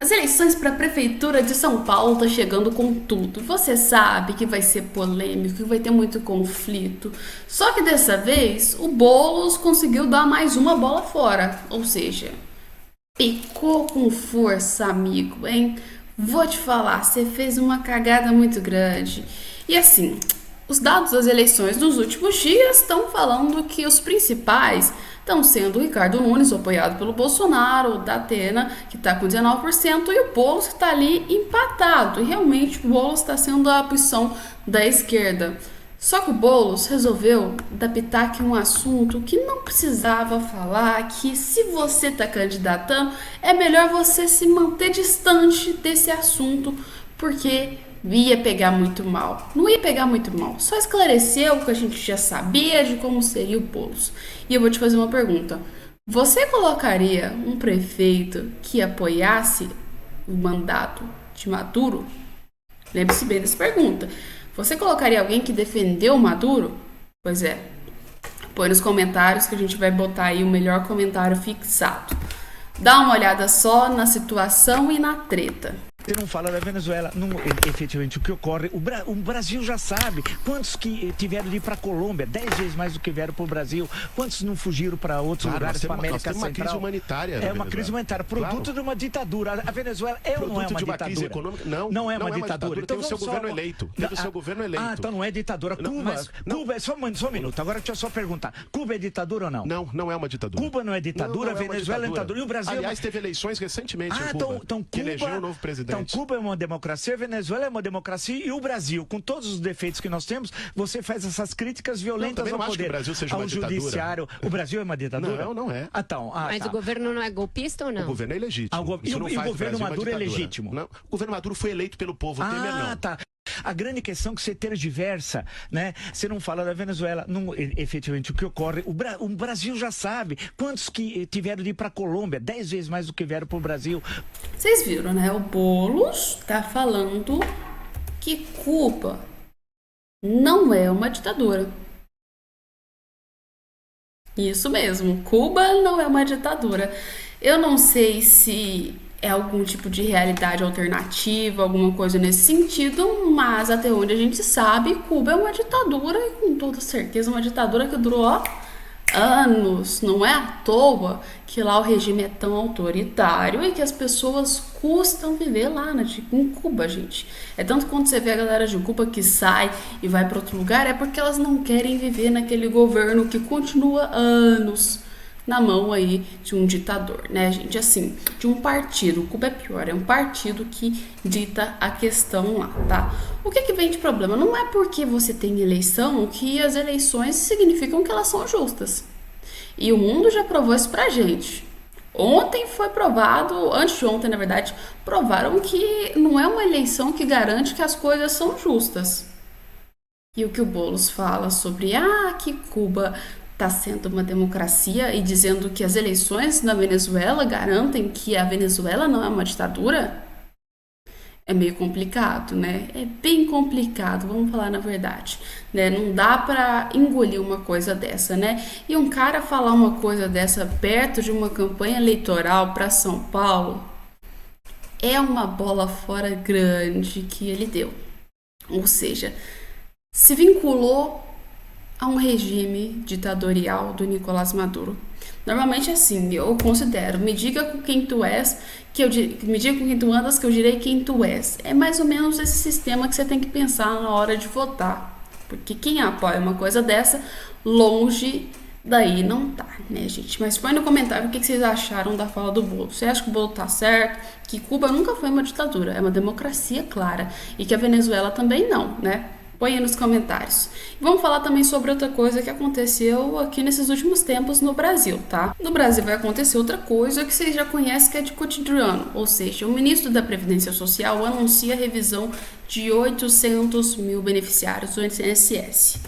As eleições para a Prefeitura de São Paulo estão chegando com tudo. Você sabe que vai ser polêmico, que vai ter muito conflito. Só que dessa vez o Boulos conseguiu dar mais uma bola fora. Ou seja, picou com força, amigo, hein? Vou te falar, você fez uma cagada muito grande. E assim, os dados das eleições dos últimos dias estão falando que os principais estão sendo o Ricardo Nunes, apoiado pelo Bolsonaro, o Datena, que está com 19%, e o Boulos, que está ali empatado. E realmente o Boulos está sendo a opção da esquerda. Só que o Boulos resolveu dar pitaco em um assunto que não precisava falar, que se você está candidatando, é melhor você se manter distante desse assunto, porque ia pegar muito mal. Não ia pegar muito mal, só esclareceu o que a gente já sabia de como seria o Boulos. E eu vou te fazer uma pergunta. Você colocaria um prefeito que apoiasse o mandato de Maduro? Lembre-se bem dessa pergunta. Você colocaria alguém que defendeu o Maduro? Pois é. Põe nos comentários que a gente vai botar aí o melhor comentário fixado. Dá uma olhada só na situação e na treta. Você não fala da Venezuela, não, efetivamente o que ocorre, o Brasil já sabe quantos que tiveram de ir para a Colômbia, 10 vezes mais do que vieram para o Brasil, quantos não fugiram para outros lugares, para a América Central. Uma crise humanitária. É uma crise humanitária, produto de uma ditadura. A Venezuela ou não é uma ditadura? Crise econômica. Não é uma ditadura. Então, teve o seu governo eleito. Teve o seu governo eleito. Ah, então não é ditadura. Cuba, só um minuto, agora deixa eu só perguntar. Cuba é ditadura ou não? Não é uma ditadura. Cuba não é ditadura, Venezuela é ditadura. E o Brasil... Aliás, teve eleições recentemente em Cuba, que elegeu um novo presidente. Então Cuba é uma democracia, Venezuela é uma democracia e o Brasil, com todos os defeitos que nós temos, você faz essas críticas violentas ao poder, ao judiciário. O Brasil é uma ditadura? Não é. Mas o governo não é golpista ou não? O governo é legítimo. E o governo Maduro é legítimo? Não. O governo Maduro foi eleito pelo povo, o Temer não. Tá. A grande questão é que você tergiversa, né? Você não fala da Venezuela, não, efetivamente o que ocorre, o Brasil já sabe quantos que tiveram de ir para a Colômbia, 10 vezes mais do que vieram para o Brasil. Vocês viram, né? O Boulos tá falando que Cuba não é uma ditadura. Isso mesmo, Cuba não é uma ditadura. Eu não sei se é algum tipo de realidade alternativa, alguma coisa nesse sentido, mas até onde a gente sabe, Cuba é uma ditadura e com toda certeza uma ditadura que durou anos. Não é à toa que lá o regime é tão autoritário e que as pessoas custam viver lá em Cuba, gente. É tanto que quando você vê a galera de Cuba que sai e vai para outro lugar, é porque elas não querem viver naquele governo que continua anos na mão aí de um ditador, né, gente? Assim, de um partido. Cuba é pior, é um partido que dita a questão lá, tá? O que vem de problema? Não é porque você tem eleição que as eleições significam que elas são justas. E o mundo já provou isso pra gente. Ontem foi provado, antes de ontem, na verdade, provaram que não é uma eleição que garante que as coisas são justas. E o que o Boulos fala sobre, que Cuba está sendo uma democracia e dizendo que as eleições na Venezuela garantem que a Venezuela não é uma ditadura, é meio complicado, né? É bem complicado, vamos falar na verdade, né? Não dá para engolir uma coisa dessa, né? E um cara falar uma coisa dessa perto de uma campanha eleitoral para São Paulo é uma bola fora grande que ele deu. Ou seja, se vinculou a um regime ditatorial do Nicolás Maduro. Normalmente assim, eu considero, me diga com quem tu és, me diga com quem tu andas, que eu direi quem tu és. É mais ou menos esse sistema que você tem que pensar na hora de votar. Porque quem apoia uma coisa dessa, longe daí não tá, né, gente? Mas põe no comentário o que vocês acharam da fala do Boulos. Você acha que o Boulos tá certo? Que Cuba nunca foi uma ditadura, é uma democracia clara. E que a Venezuela também não, né? Põe aí nos comentários. Vamos falar também sobre outra coisa que aconteceu aqui nesses últimos tempos no Brasil, tá? No Brasil vai acontecer outra coisa que vocês já conhecem, que é de cotidiano. Ou seja, o ministro da Previdência Social anuncia a revisão de 800 mil beneficiários do INSS.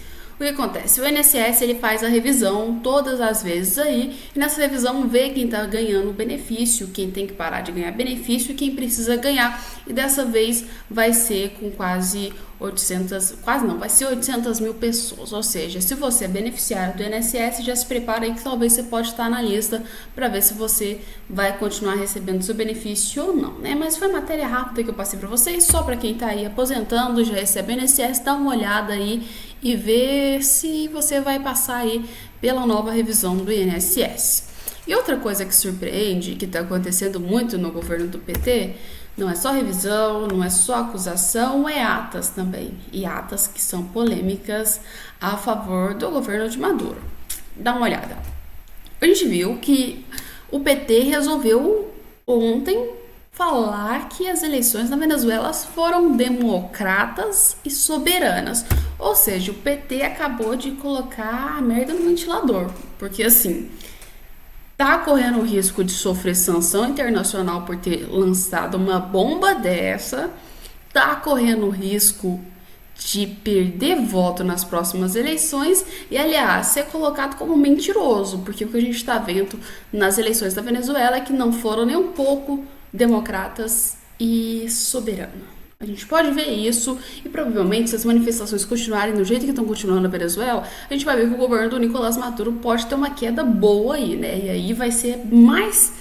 O que acontece? O INSS ele faz a revisão todas as vezes aí, e nessa revisão vê quem está ganhando benefício, quem tem que parar de ganhar benefício e quem precisa ganhar. E dessa vez vai ser com quase 800 mil pessoas. Ou seja, se você é beneficiário do INSS, já se prepara aí que talvez você pode estar na lista para ver se você vai continuar recebendo seu benefício ou não, né? Mas foi matéria rápida que eu passei para vocês, só para quem está aí aposentando, já recebe INSS, dá uma olhada aí e vê se você vai passar aí pela nova revisão do INSS. E outra coisa que surpreende, que está acontecendo muito no governo do PT, não é só revisão, não é só acusação, é atas também. E atas que são polêmicas a favor do governo de Maduro. Dá uma olhada. A gente viu que o PT resolveu ontem falar que as eleições na Venezuela foram democratas e soberanas. Ou seja, o PT acabou de colocar a merda no ventilador. Porque assim, tá correndo o risco de sofrer sanção internacional por ter lançado uma bomba dessa, tá correndo o risco de perder voto nas próximas eleições e, aliás, ser colocado como mentiroso, porque o que a gente está vendo nas eleições da Venezuela é que não foram nem um pouco democratas e soberanas. A gente pode ver isso e provavelmente se as manifestações continuarem do jeito que estão continuando na Venezuela, a gente vai ver que o governo do Nicolás Maduro pode ter uma queda boa aí, né? E aí vai ser mais,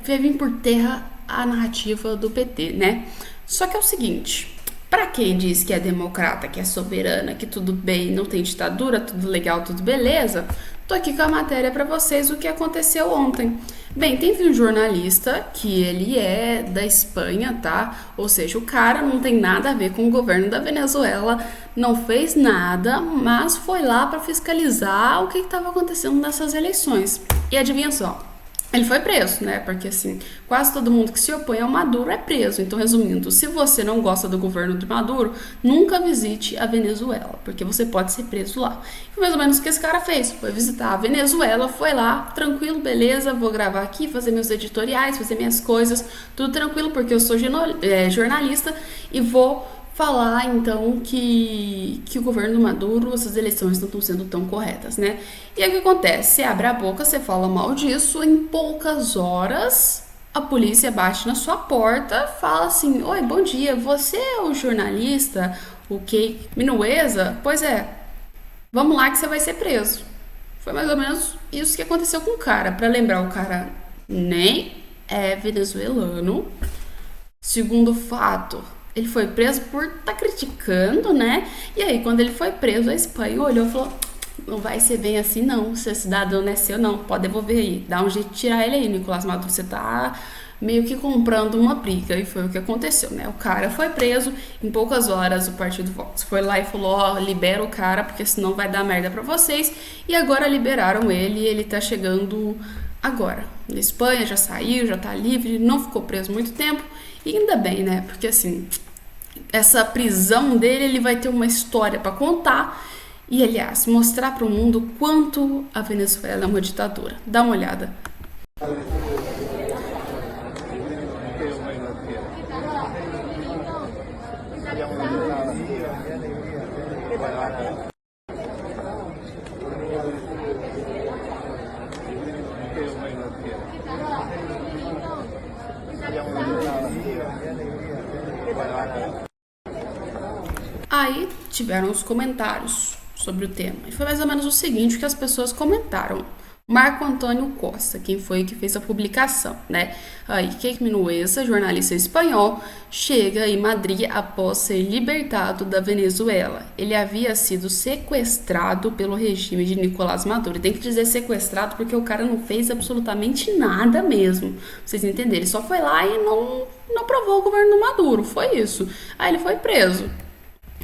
vai vir por terra a narrativa do PT, né? Só que é o seguinte, para quem diz que é democrata, que é soberana, que tudo bem, não tem ditadura, tudo legal, tudo beleza, tô aqui com a matéria para vocês o que aconteceu ontem. Bem, teve um jornalista que ele é da Espanha, tá? Ou seja, o cara não tem nada a ver com o governo da Venezuela, não fez nada, mas foi lá para fiscalizar o que estava acontecendo nessas eleições. E adivinha só, ele foi preso, né? Porque assim, quase todo mundo que se opõe ao Maduro é preso. Então, resumindo, se você não gosta do governo de Maduro, nunca visite a Venezuela, porque você pode ser preso lá. E mais ou menos o que esse cara fez, foi visitar a Venezuela, foi lá, tranquilo, beleza, vou gravar aqui, fazer meus editoriais, fazer minhas coisas, tudo tranquilo, porque eu sou jornalista e vou falar, então, que o governo do Maduro, essas eleições não estão sendo tão corretas, né? E aí o que acontece? Você abre a boca, você fala mal disso, em poucas horas a polícia bate na sua porta, fala assim, oi, bom dia, você é o jornalista, o Kei Minuesa? Pois é, vamos lá que você vai ser preso. Foi mais ou menos isso que aconteceu com o cara. Pra lembrar, o cara nem é venezuelano. Segundo fato, ele foi preso por estar criticando, né? E aí, quando ele foi preso, a Espanha olhou e falou, não vai ser bem assim não, seu cidadão não é seu não, pode devolver aí, dá um jeito de tirar ele aí, Nicolás Maduro, você tá meio que comprando uma briga. E foi o que aconteceu, né? O cara foi preso, em poucas horas o Partido Vox foi lá e falou, ó, libera o cara, porque senão vai dar merda pra vocês. E agora liberaram ele e ele tá chegando agora na Espanha, já saiu, já tá livre, não ficou preso muito tempo. E ainda bem, né? Porque assim, essa prisão dele, ele vai ter uma história para contar e, aliás, mostrar para o mundo quanto a Venezuela é uma ditadura. Dá uma olhada. Aí tiveram os comentários sobre o tema. E foi mais ou menos o seguinte que as pessoas comentaram. Marco Antônio Costa, quem foi que fez a publicação, né? Aí, Kei Minuesa, jornalista espanhol, chega em Madrid após ser libertado da Venezuela. Ele havia sido sequestrado pelo regime de Nicolás Maduro. Tem que dizer sequestrado porque o cara não fez absolutamente nada mesmo. Vocês entenderam? Ele só foi lá e não aprovou o governo do Maduro. Foi isso. Aí ele foi preso.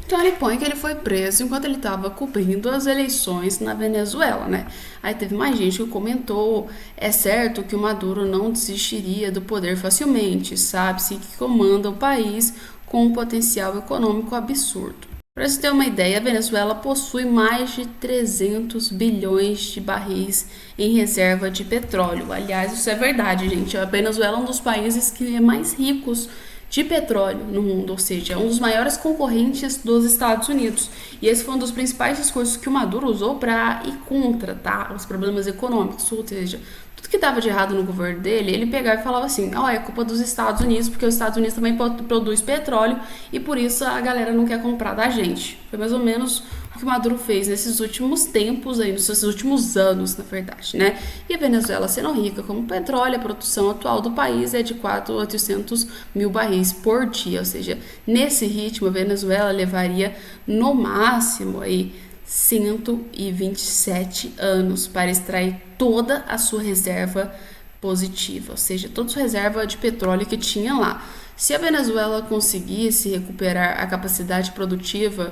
Então ele põe que ele foi preso enquanto ele estava cobrindo as eleições na Venezuela, né? Aí teve mais gente que comentou, é certo que o Maduro não desistiria do poder facilmente, sabe-se que comanda o país com um potencial econômico absurdo. Para você ter uma ideia, a Venezuela possui mais de 300 bilhões de barris em reserva de petróleo. Aliás, isso é verdade, gente. A Venezuela é um dos países que é mais ricos de petróleo no mundo, ou seja, é um dos maiores concorrentes dos Estados Unidos. E esse foi um dos principais discursos que o Maduro usou para ir contra, tá, os problemas econômicos, ou seja, tudo que estava de errado no governo dele, ele pegava e falava assim, é culpa dos Estados Unidos, porque os Estados Unidos também produz petróleo e por isso a galera não quer comprar da gente. Foi mais ou menos o que o Maduro fez nesses últimos tempos, aí, nesses últimos anos, na verdade, né? E a Venezuela sendo rica como petróleo, a produção atual do país é de 4.800 mil barris por dia, ou seja, nesse ritmo a Venezuela levaria no máximo aí 127 anos para extrair toda a sua reserva positiva, ou seja, toda a sua reserva de petróleo que tinha lá. Se a Venezuela conseguisse recuperar a capacidade produtiva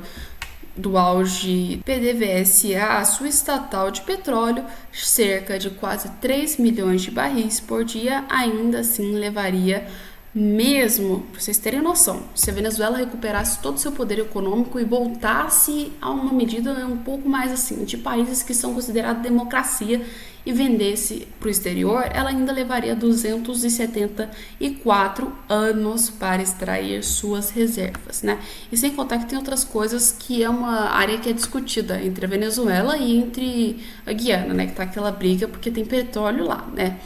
do auge PDVSA, a sua estatal de petróleo, cerca de quase 3 milhões de barris por dia, ainda assim levaria, mesmo, para vocês terem noção, se a Venezuela recuperasse todo o seu poder econômico e voltasse a uma medida um pouco mais assim, de países que são considerados democracia e vendesse para o exterior, ela ainda levaria 274 anos para extrair suas reservas, né? E sem contar que tem outras coisas que é uma área que é discutida entre a Venezuela e entre a Guiana, né? Que tá aquela briga porque tem petróleo lá, né?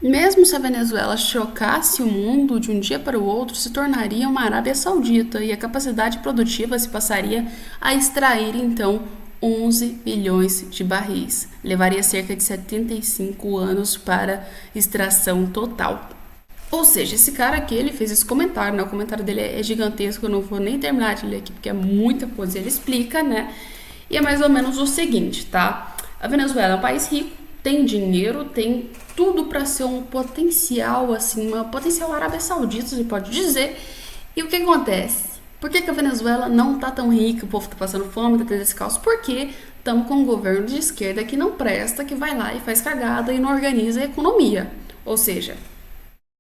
Mesmo se a Venezuela chocasse o mundo de um dia para o outro, se tornaria uma Arábia Saudita e a capacidade produtiva se passaria a extrair, então, 11 milhões de barris. Levaria cerca de 75 anos para extração total. Ou seja, esse cara aqui, ele fez esse comentário, né? O comentário dele é gigantesco, eu não vou nem terminar de ler aqui, porque é muita coisa, ele explica, né? E é mais ou menos o seguinte, tá? A Venezuela é um país rico, tem dinheiro, tem tudo para ser um potencial, assim, uma potencial Arábia Saudita, você pode dizer. E o que acontece? Por que a Venezuela não tá tão rica, o povo tá passando fome, tá tendo esse caos? Porque estamos com um governo de esquerda que não presta, que vai lá e faz cagada e não organiza a economia. Ou seja,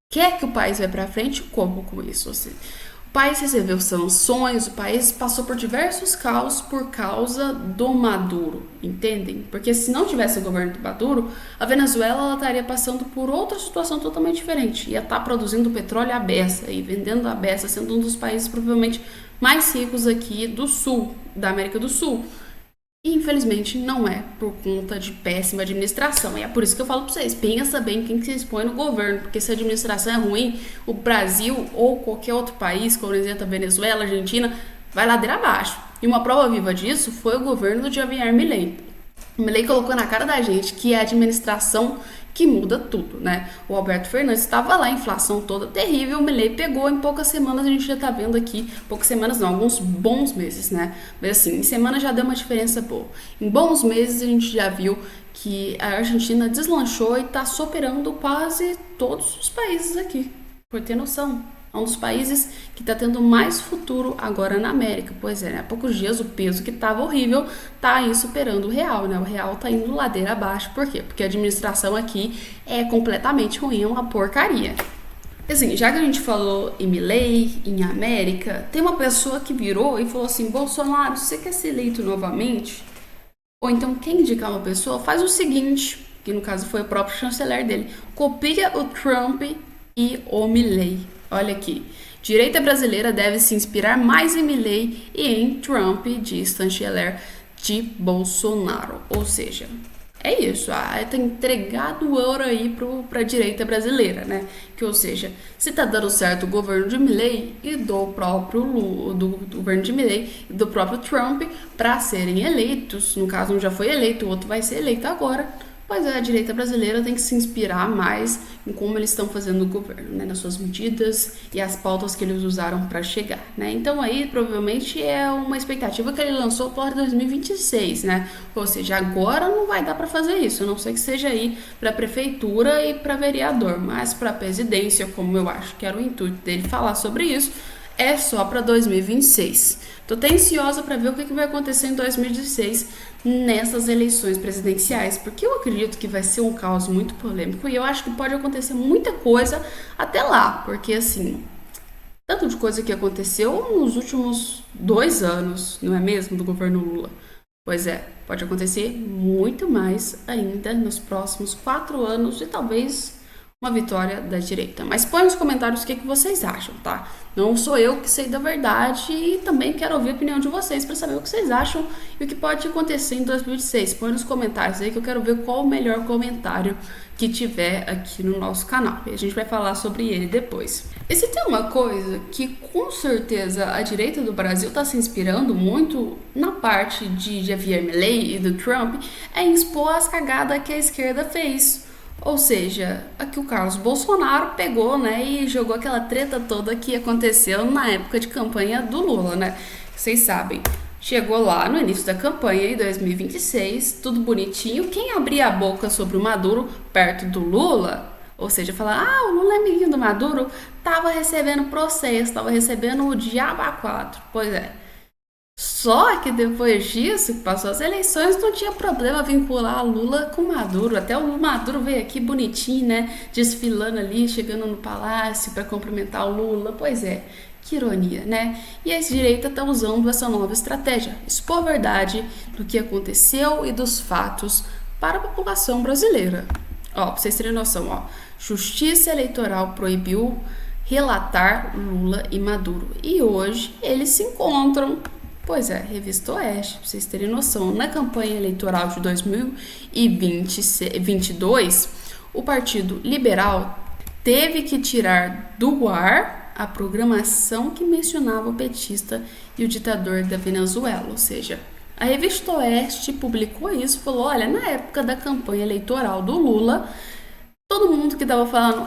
quer que o país vá para frente? Como com isso? Ou seja, o país recebeu sanções, o país passou por diversos caos por causa do Maduro, entendem? Porque se não tivesse o governo do Maduro, a Venezuela ela estaria passando por outra situação totalmente diferente. Ia estar produzindo petróleo à beça e vendendo à beça, sendo um dos países provavelmente mais ricos aqui do sul, da América do Sul. E infelizmente não é por conta de péssima administração. E é por isso que eu falo para vocês, pensa bem quem que se expõe no governo, porque se a administração é ruim, o Brasil ou qualquer outro país, como por exemplo a Venezuela, a Argentina, vai ladeira abaixo. E uma prova viva disso foi o governo de Javier Milei. O Milei colocou na cara da gente que é a administração que muda tudo, né? O Alberto Fernandes estava lá, a inflação toda terrível, o Milei pegou, em poucas semanas a gente já tá vendo aqui, poucas semanas não, alguns bons meses, né? Mas assim, em semana já deu uma diferença boa. Em bons meses a gente já viu que a Argentina deslanchou e tá superando quase todos os países aqui, por ter noção. É um dos países que está tendo mais futuro agora na América. Pois é, né? Há poucos dias o peso que estava horrível está aí superando o real, né? O real está indo ladeira abaixo. Por quê? Porque a administração aqui é completamente ruim, é uma porcaria. Assim, já que a gente falou em Milei, em América, tem uma pessoa que virou e falou assim, Bolsonaro, você quer ser eleito novamente? Ou então, quem indicar uma pessoa, faz o seguinte, que no caso foi o próprio chanceler dele, copia o Trump e o Milei. Olha aqui, direita brasileira deve se inspirar mais em Milei e em Trump, diz chanceler de Bolsonaro. Ou seja, é isso, tá entregado o ouro aí pra direita brasileira, né? Que, ou seja, se tá dando certo o governo de Milei e do próprio do governo de Milei e do próprio Trump para serem eleitos, no caso um já foi eleito, o outro vai ser eleito agora. Pois é, a direita brasileira tem que se inspirar mais em como eles estão fazendo o governo, né, nas suas medidas e as pautas que eles usaram para chegar, né? Então aí provavelmente é uma expectativa que ele lançou para 2026, né? Ou seja, agora não vai dar para fazer isso, a não ser que seja aí para prefeitura e para vereador, mas para presidência, como eu acho que era o intuito dele falar sobre isso, é só para 2026. Tô até ansiosa para ver o que vai acontecer em 2016 nessas eleições presidenciais, porque eu acredito que vai ser um caos muito polêmico e eu acho que pode acontecer muita coisa até lá, porque assim, tanto de coisa que aconteceu nos últimos 2 anos, não é mesmo, do governo Lula. Pois é, pode acontecer muito mais ainda nos próximos 4 anos e talvez uma vitória da direita. Mas põe nos comentários o que vocês acham, tá? Não sou eu que sei da verdade e também quero ouvir a opinião de vocês para saber o que vocês acham e o que pode acontecer em 2026. Põe nos comentários aí que eu quero ver qual o melhor comentário que tiver aqui no nosso canal. E a gente vai falar sobre ele depois. E se tem uma coisa que com certeza a direita do Brasil está se inspirando muito na parte de Javier Milei e do Trump, é em expor as cagadas que a esquerda fez. Ou seja, aqui o Carlos Bolsonaro pegou, né, e jogou aquela treta toda que aconteceu na época de campanha do Lula, né? Vocês sabem, chegou lá no início da campanha em 2026, tudo bonitinho. Quem abria a boca sobre o Maduro perto do Lula, ou seja, falar, o Lula é amiguinho do Maduro, tava recebendo processo, tava recebendo o diabo a quatro. Pois é. Só que depois disso, que passou as eleições, não tinha problema vincular Lula com Maduro. Até o Maduro veio aqui bonitinho, né? Desfilando ali, chegando no palácio para cumprimentar o Lula. Pois é, que ironia, né? E a direita está usando essa nova estratégia, expor a verdade do que aconteceu e dos fatos para a população brasileira. Ó, pra vocês terem noção, ó. Justiça Eleitoral proibiu relatar Lula e Maduro. E hoje eles se encontram. Pois é, Revista Oeste, pra vocês terem noção, na campanha eleitoral de 2022, o Partido Liberal teve que tirar do ar a programação que mencionava o petista e o ditador da Venezuela. Ou seja, a Revista Oeste publicou isso, falou, olha, na época da campanha eleitoral do Lula, todo mundo que estava falando,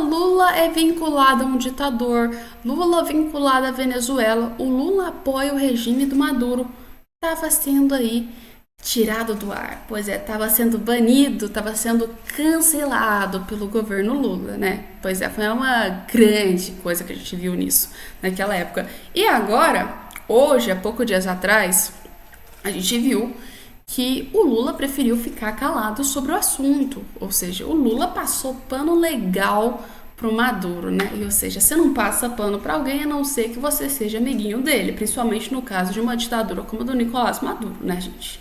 Lula é vinculado a um ditador, Lula vinculado à Venezuela, o Lula apoia o regime do Maduro, estava sendo aí tirado do ar. Pois é, estava sendo banido, estava sendo cancelado pelo governo Lula, né? Pois é, foi uma grande coisa que a gente viu nisso, naquela época. E agora, hoje, há poucos dias atrás, a gente viu que o Lula preferiu ficar calado sobre o assunto, ou seja, o Lula passou pano legal pro Maduro, né? E, ou seja, você não passa pano para alguém a não ser que você seja amiguinho dele, principalmente no caso de uma ditadura como a do Nicolás Maduro, né, gente?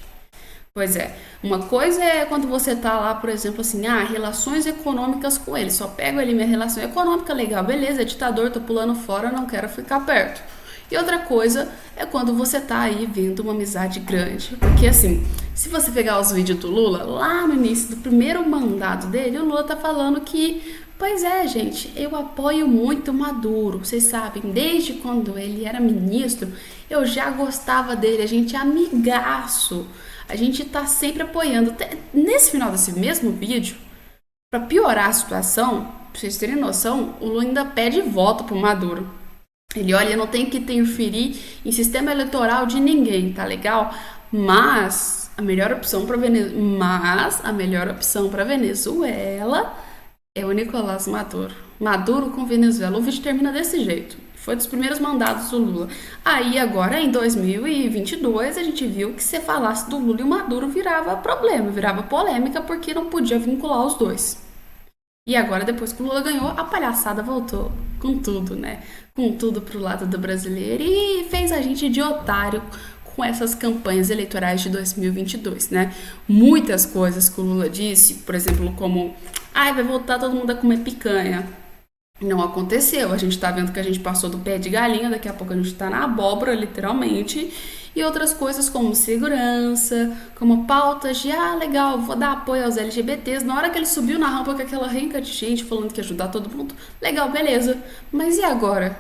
Pois é, uma coisa é quando você tá lá, por exemplo, assim, relações econômicas com ele, só pego ali minha relação econômica, legal, beleza, é ditador, tô pulando fora, não quero ficar perto. E outra coisa é quando você tá aí vendo uma amizade grande. Porque assim, se você pegar os vídeos do Lula, lá no início do primeiro mandato dele, o Lula tá falando que, pois é, gente, eu apoio muito o Maduro. Vocês sabem, desde quando ele era ministro, eu já gostava dele, a gente é amigaço. A gente tá sempre apoiando. Nesse final desse mesmo vídeo, pra piorar a situação, pra vocês terem noção, o Lula ainda pede voto pro Maduro. Ele, olha, eu não tenho que interferir em sistema eleitoral de ninguém, tá legal? Mas a melhor opção para Venezuela é o Nicolás Maduro. Maduro com Venezuela. O vídeo termina desse jeito. Foi dos primeiros mandatos do Lula. Aí agora, em 2022, a gente viu que se falasse do Lula e o Maduro virava problema, virava polêmica, porque não podia vincular os dois. E agora, depois que o Lula ganhou, a palhaçada voltou com tudo, né? Com tudo pro lado do brasileiro e fez a gente de otário com essas campanhas eleitorais de 2022, né? Muitas coisas que o Lula disse, por exemplo, como vai voltar todo mundo a comer picanha. Não aconteceu. A gente tá vendo que a gente passou do pé de galinha, daqui a pouco a gente tá na abóbora, literalmente. E outras coisas como segurança, como pautas de, legal, vou dar apoio aos LGBTs. Na hora que ele subiu na rampa com aquela renca de gente falando que ia ajudar todo mundo, legal, beleza. Mas e agora?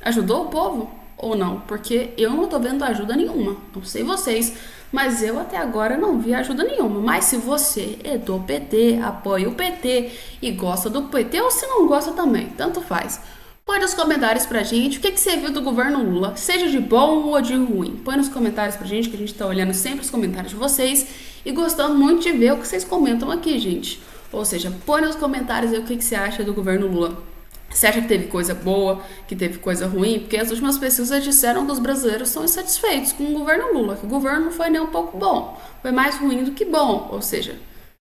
Ajudou o povo ou não? Porque eu não tô vendo ajuda nenhuma. Não sei vocês, mas eu até agora não vi ajuda nenhuma. Mas se você é do PT, apoia o PT e gosta do PT, ou se não gosta também, tanto faz. Põe nos comentários pra gente o que você viu do governo Lula, seja de bom ou de ruim. Põe nos comentários pra gente, que a gente tá olhando sempre os comentários de vocês e gostando muito de ver o que vocês comentam aqui, gente. Ou seja, põe nos comentários aí o que você acha do governo Lula. Você acha que teve coisa boa, que teve coisa ruim? Porque as últimas pesquisas disseram que os brasileiros são insatisfeitos com o governo Lula, que o governo não foi nem um pouco bom, foi mais ruim do que bom. Ou seja,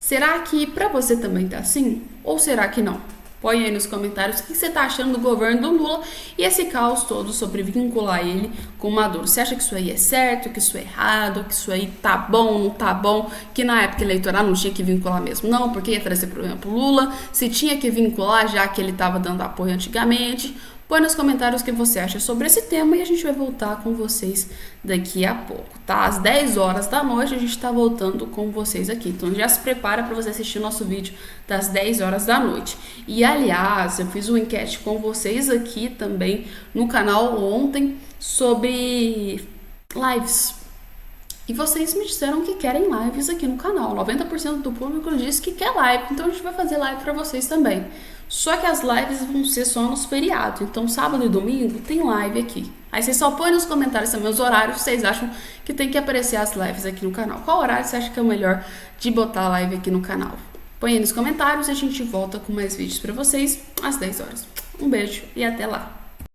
será que pra você também tá assim? Ou será que não? Põe aí nos comentários o que você tá achando do governo do Lula e esse caos todo sobre vincular ele com Maduro. Você acha que isso aí é certo, que isso é errado, que isso aí tá bom, não tá bom, que na época eleitoral não tinha que vincular mesmo? Não, porque ia trazer problema pro Lula, se tinha que vincular já que ele tava dando apoio antigamente. Põe nos comentários o que você acha sobre esse tema e a gente vai voltar com vocês daqui a pouco, tá? Às 10 horas da noite a gente tá voltando com vocês aqui. Então já se prepara para você assistir o nosso vídeo das 10 horas da noite. E aliás, eu fiz uma enquete com vocês aqui também no canal ontem sobre lives. E vocês me disseram que querem lives aqui no canal. 90% do público disse que quer live, então a gente vai fazer live para vocês também. Só que as lives vão ser só nos feriados. Então, sábado e domingo tem live aqui. Aí vocês só põem nos comentários também os horários que vocês acham que tem que aparecer as lives aqui no canal. Qual horário você acha que é o melhor de botar a live aqui no canal? Põe aí nos comentários e a gente volta com mais vídeos pra vocês às 10 horas. Um beijo e até lá!